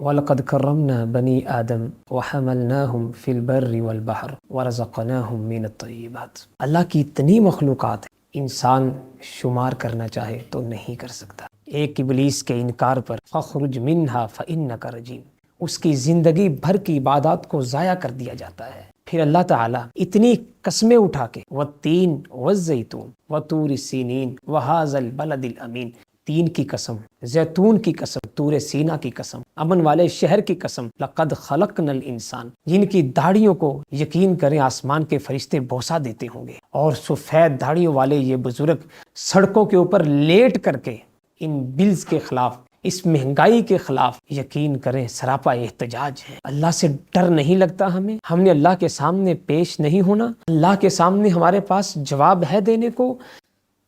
وَلَقَدْ كَرَّمْنَا بَنِي آدَمَ وَحَمَلْنَاهُمْ فِي الْبَرِّ وَالْبَحْرِ وَرَزَقْنَاهُمْ مِنَ الطَّيِّبَاتِ۔ اللہ کی اتنی مخلوقات ہیں، انسان شمار کرنا چاہے تو نہیں کر سکتا۔ ایک ابلیس کے انکار پر فَخْرُجْ مِنْهَا فَإِنَّكَ رَجِيمٌ، اس کی زندگی بھر کی عبادات کو ضائع کر دیا جاتا ہے۔ پھر اللہ تعالیٰ اتنی قسمیں اٹھا کے وَالتِّينِ وَالزَّيْتُونِ وَطُورِ سِينِينَ وَهَٰذَا الْبَلَدِ الْأَمِينِ، تین کی قسم، زیتون کی قسم، طور سینا کی قسم، امن والے شہر کی قسم، لقد خلقنا الانسان، جن کی داڑھیوں کو یقین کریں آسمان کے فرشتے بوسہ دیتے ہوں گے، اور سفید داڑھیوں والے یہ بزرگ سڑکوں کے اوپر لیٹ کر کے ان بلز کے خلاف، اس مہنگائی کے خلاف یقین کریں سراپا احتجاج ہے۔ اللہ سے ڈر نہیں لگتا ہمیں؟ ہم نے اللہ کے سامنے پیش نہیں ہونا؟ اللہ کے سامنے ہمارے پاس جواب ہے دینے کو؟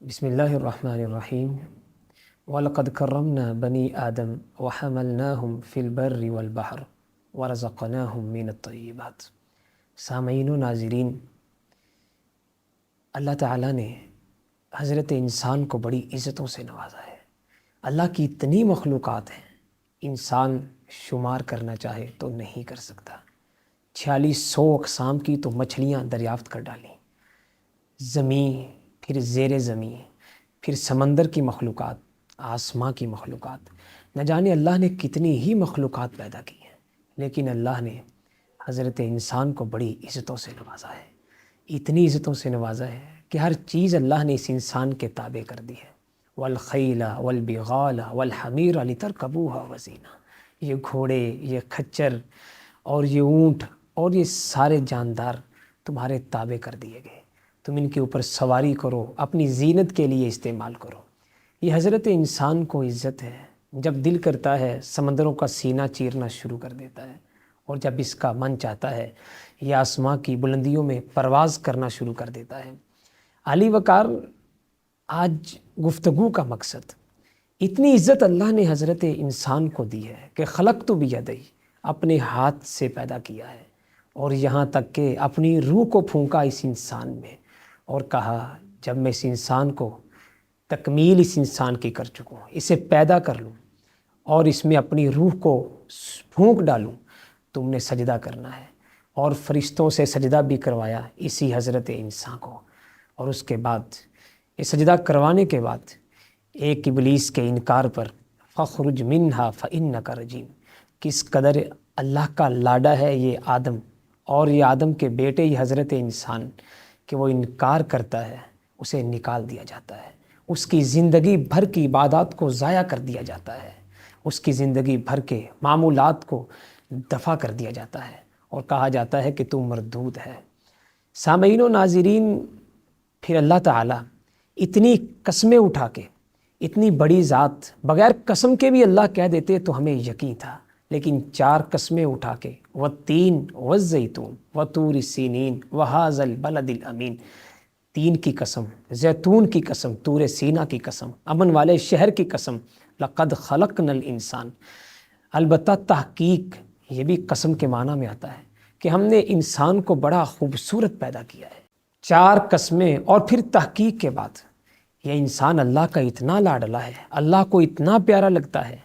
بسم اللہ الرحمن الرحیم۔ وَلَقَدْ كَرَّمْنَا بَنِي آدَمَ وَحَمَلْنَاهُمْ فِي الْبَرِّ وَالْبَحْرِ وَرَزَقْنَاهُمْ مِنَ الطَّيِّبَاتِ۔ سامعین و ناظرین، اللہ تعالیٰ نے حضرت انسان کو بڑی عزتوں سے نوازا ہے۔ اللہ کی اتنی مخلوقات ہیں، انسان شمار کرنا چاہے تو نہیں کر سکتا۔ 4600 اقسام کی تو مچھلیاں دریافت کر ڈالیں، زمین، پھر زیر زمین، پھر سمندر کی مخلوقات، آسماں کی مخلوقات، نہ جانے اللہ نے کتنی ہی مخلوقات پیدا کی ہیں، لیکن اللہ نے حضرت انسان کو بڑی عزتوں سے نوازا ہے۔ اتنی عزتوں سے نوازا ہے کہ ہر چیز اللہ نے اس انسان کے تابع کر دی ہے۔ والخیل والبغال والحمیر لترکبوها وزینہ، یہ گھوڑے، یہ کھچر اور یہ اونٹ اور یہ سارے جاندار تمہارے تابع کر دیے گئے، تم ان کے اوپر سواری کرو، اپنی زینت کے لیے استعمال کرو۔ یہ حضرت انسان کو عزت ہے۔ جب دل کرتا ہے سمندروں کا سینہ چیرنا شروع کر دیتا ہے، اور جب اس کا من چاہتا ہے یہ آسماں کی بلندیوں میں پرواز کرنا شروع کر دیتا ہے۔ علی وقار، آج گفتگو کا مقصد، اتنی عزت اللہ نے حضرت انسان کو دی ہے کہ خلقت بیدی، اپنے ہاتھ سے پیدا کیا ہے، اور یہاں تک کہ اپنی روح کو پھونکا اس انسان میں، اور کہا جب میں اس انسان کو تکمیل اس انسان کی کر چکوں، اسے پیدا کر لوں اور اس میں اپنی روح کو پھونک ڈالوں، تم نے سجدہ کرنا ہے۔ اور فرشتوں سے سجدہ بھی کروایا اسی حضرت انسان کو، اور اس کے بعد یہ سجدہ کروانے کے بعد ایک ابلیس کے انکار پر فَخْرُجْ مِنْهَا فَإِنَّكَ رَجِيمٌ، کس قدر اللہ کا لاڈا ہے یہ آدم، اور یہ آدم کے بیٹے یہ حضرت انسان، کہ وہ انکار کرتا ہے، اسے نکال دیا جاتا ہے، اس کی زندگی بھر کی عبادات کو ضائع کر دیا جاتا ہے، اس کی زندگی بھر کے معمولات کو دفع کر دیا جاتا ہے، اور کہا جاتا ہے کہ تو مردود ہے۔ سامعین و ناظرین، پھر اللہ تعالیٰ اتنی قسمیں اٹھا کے، اتنی بڑی ذات، بغیر قسم کے بھی اللہ کہہ دیتے تو ہمیں یقین تھا، لیکن 4 قسمیں اٹھا کے وَالتِّينِ وَالزَّيْتُونِ وَطُورِ سِينِينَ وَهَٰذَا الْبَلَدِ الْأَمِينِ، تین کی قسم، زیتون کی قسم، طور سینا کی قسم، امن والے شہر کی قسم، لقد خلقنا الانسان۔ البتہ تحقیق، یہ بھی قسم کے معنی میں آتا ہے کہ ہم نے انسان کو بڑا خوبصورت پیدا کیا ہے۔ 4 قسمیں، اور پھر تحقیق کے بعد یہ انسان اللہ کا اتنا لاڈلا ہے، اللہ کو اتنا پیارا لگتا ہے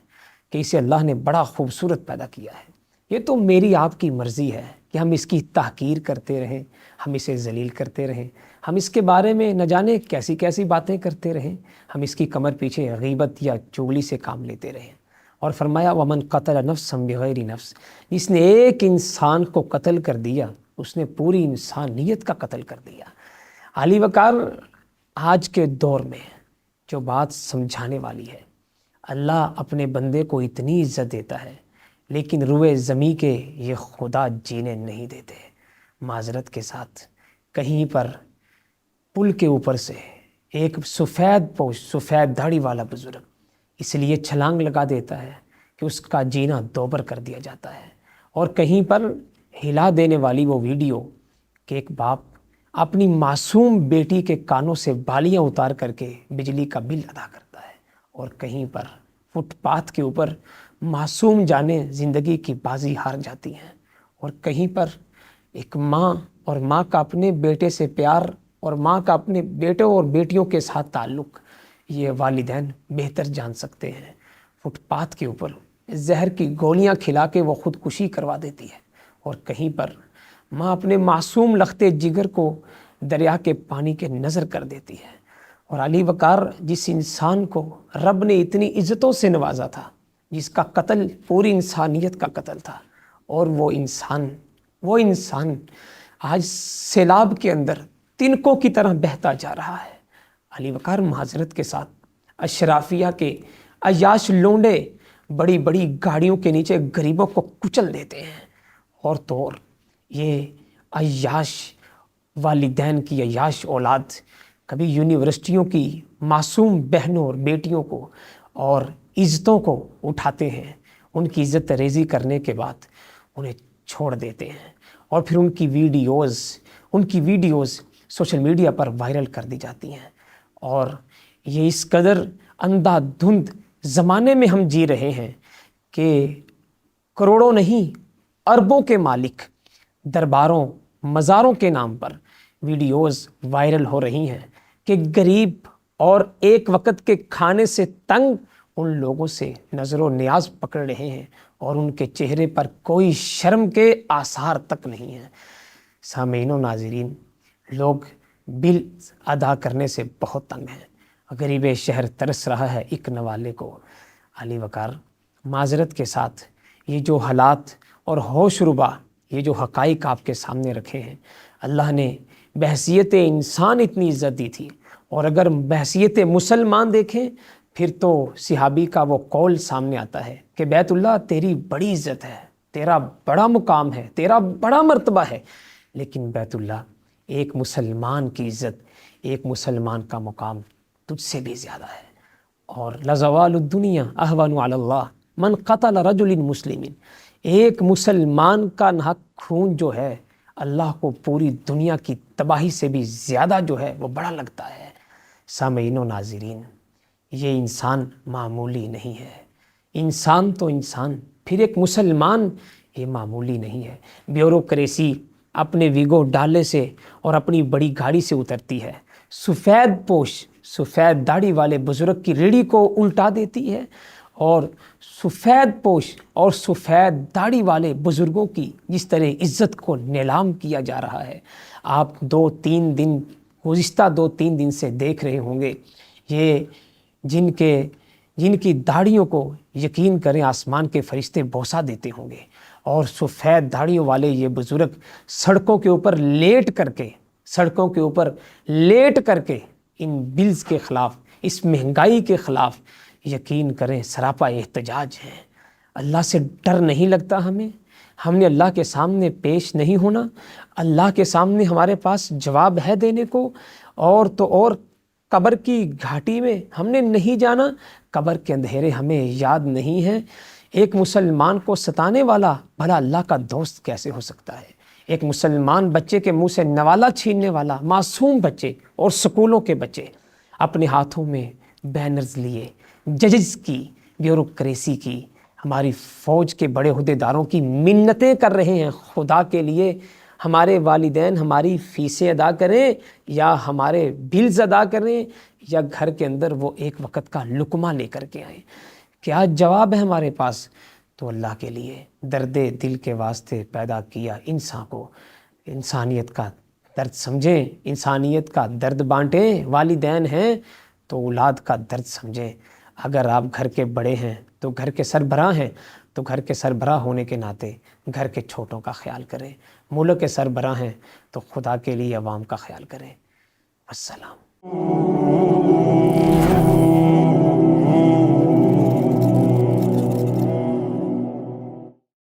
کہ اسے اللہ نے بڑا خوبصورت پیدا کیا ہے۔ یہ تو میری آپ کی مرضی ہے کہ ہم اس کی تحقیر کرتے رہیں، ہم اسے ذلیل کرتے رہیں، ہم اس کے بارے میں نہ جانے کیسی کیسی باتیں کرتے رہیں، ہم اس کی کمر پیچھے غیبت یا چغلی سے کام لیتے رہیں۔ اور فرمایا وَمَنْ قَتَلَ نَفْسًا بِغَيْرِ نَفْسٍ، جس نے ایک انسان کو قتل کر دیا، اس نے پوری انسانیت کا قتل کر دیا۔ علی وقار، آج کے دور میں جو بات سمجھانے والی ہے، اللہ اپنے بندے کو اتنی عزت دیتا ہے، لیکن روئے زمیں کے یہ خدا جینے نہیں دیتے۔ معذرت کے ساتھ، کہیں پر پل کے اوپر سے ایک سفید پوش، سفید داڑھی والا بزرگ اس لیے چھلانگ لگا دیتا ہے کہ اس کا جینا دوبر کر دیا جاتا ہے، اور کہیں پر ہلا دینے والی وہ ویڈیو کہ ایک باپ اپنی معصوم بیٹی کے کانوں سے بالیاں اتار کر کے بجلی کا بل ادا کرتا ہے، اور کہیں پر فٹ پاتھ کے اوپر معصوم جانیں زندگی کی بازی ہار جاتی ہیں، اور کہیں پر ایک ماں، اور ماں کا اپنے بیٹے سے پیار، اور ماں کا اپنے بیٹوں اور بیٹیوں کے ساتھ تعلق یہ والدین بہتر جان سکتے ہیں۔ فٹ پاتھ کے اوپر زہر کی گولیاں کھلا کے وہ خودکشی کروا دیتی ہے، اور کہیں پر ماں اپنے معصوم لختے جگر کو دریا کے پانی کے نظر کر دیتی ہے۔ اور علی وقار جس انسان کو رب نے اتنی عزتوں سے نوازا تھا، جس کا قتل پوری انسانیت کا قتل تھا، اور وہ انسان آج سیلاب کے اندر تنکوں کی طرح بہتا جا رہا ہے۔ علی وقار معذرت کے ساتھ اشرافیہ کے عیاش لونڈے بڑی بڑی گاڑیوں کے نیچے غریبوں کو کچل دیتے ہیں، اور تو اور یہ عیاش والدین کی عیاش اولاد کبھی یونیورسٹیوں کی معصوم بہنوں اور بیٹیوں کو اور عزتوں کو اٹھاتے ہیں، ان کی عزت ریزی کرنے کے بعد انہیں چھوڑ دیتے ہیں، اور پھر ان کی ویڈیوز سوشل میڈیا پر وائرل کر دی جاتی ہیں۔ اور یہ اس قدر اندھا دھند زمانے میں ہم جی رہے ہیں کہ کروڑوں نہیں اربوں کے مالک درباروں مزاروں کے نام پر ویڈیوز وائرل ہو رہی ہیں کہ غریب اور ایک وقت کے کھانے سے تنگ ان لوگوں سے نظر و نیاز پکڑ رہے ہیں، اور ان کے چہرے پر کوئی شرم کے آثار تک نہیں ہیں۔ سامعین و ناظرین، لوگ بل ادا کرنے سے بہت تنگ ہیں۔ غریب شہر ترس رہا ہے ایک نوالے کو۔ علی وقار معذرت کے ساتھ یہ جو حالات اور ہوش ربا، یہ جو حقائق آپ کے سامنے رکھے ہیں، اللہ نے بحیثیت انسان اتنی عزت دی تھی، اور اگر بحیثیت مسلمان دیکھیں پھر تو صحابی کا وہ قول سامنے آتا ہے کہ بیت اللہ تیری بڑی عزت ہے، تیرا بڑا مقام ہے، تیرا بڑا مرتبہ ہے، لیکن بیت اللہ ایک مسلمان کی عزت، ایک مسلمان کا مقام تجھ سے بھی زیادہ ہے۔ اور لزوال الدنیا اہون علی اللہ من قتل رجل مسلم، ایک مسلمان کا ناحق خون جو ہے اللہ کو پوری دنیا کی تباہی سے بھی زیادہ جو ہے وہ بڑا لگتا ہے۔ سامعین و ناظرین، یہ انسان معمولی نہیں ہے، انسان تو انسان، پھر ایک مسلمان یہ معمولی نہیں ہے۔ بیوروکریسی اپنے ویگو ڈالے سے اور اپنی بڑی گاڑی سے اترتی ہے، سفید پوش سفید داڑھی والے بزرگ کی ریڑھی کو الٹا دیتی ہے، اور سفید پوش اور سفید داڑھی والے بزرگوں کی جس طرح عزت کو نیلام کیا جا رہا ہے، آپ گزشتہ 2-3 دن سے دیکھ رہے ہوں گے۔ یہ جن کی داڑھیوں کو یقین کریں آسمان کے فرشتے بوسہ دیتے ہوں گے، اور سفید داڑھیوں والے یہ بزرگ سڑکوں کے اوپر لیٹ کر کے ان بلز کے خلاف، اس مہنگائی کے خلاف یقین کریں سراپا احتجاج ہیں۔ اللہ سے ڈر نہیں لگتا ہم نے اللہ کے سامنے پیش نہیں ہونا، اللہ کے سامنے ہمارے پاس جواب ہے دینے کو، اور تو اور قبر کی گھاٹی میں ہم نے نہیں جانا، قبر کے اندھیرے ہمیں یاد نہیں ہیں۔ ایک مسلمان کو ستانے والا بھلا اللہ کا دوست کیسے ہو سکتا ہے؟ ایک مسلمان بچے کے منہ سے نوالا چھیننے والا، معصوم بچے اور سکولوں کے بچے اپنے ہاتھوں میں بینرز لیے ججز کی، بیوروکریسی کی، ہماری فوج کے بڑے عہدیداروں کی منتیں کر رہے ہیں، خدا کے لیے ہمارے والدین ہماری فیسیں ادا کریں یا ہمارے بلز ادا کریں، یا گھر کے اندر وہ ایک وقت کا لقمہ لے کر کے آئیں۔ کیا جواب ہے ہمارے پاس؟ تو اللہ کے لیے درد دل کے واسطے پیدا کیا انسان کو، انسانیت کا درد سمجھیں، انسانیت کا درد بانٹیں۔ والدین ہیں تو اولاد کا درد سمجھیں۔ اگر آپ گھر کے بڑے ہیں تو گھر کے سربراہ ہیں، تو گھر کے سربراہ ہونے کے ناطے گھر کے چھوٹوں کا خیال کریں۔ ملک کے سربراہ ہیں تو خدا کے لیے عوام کا خیال کریں۔ السلام۔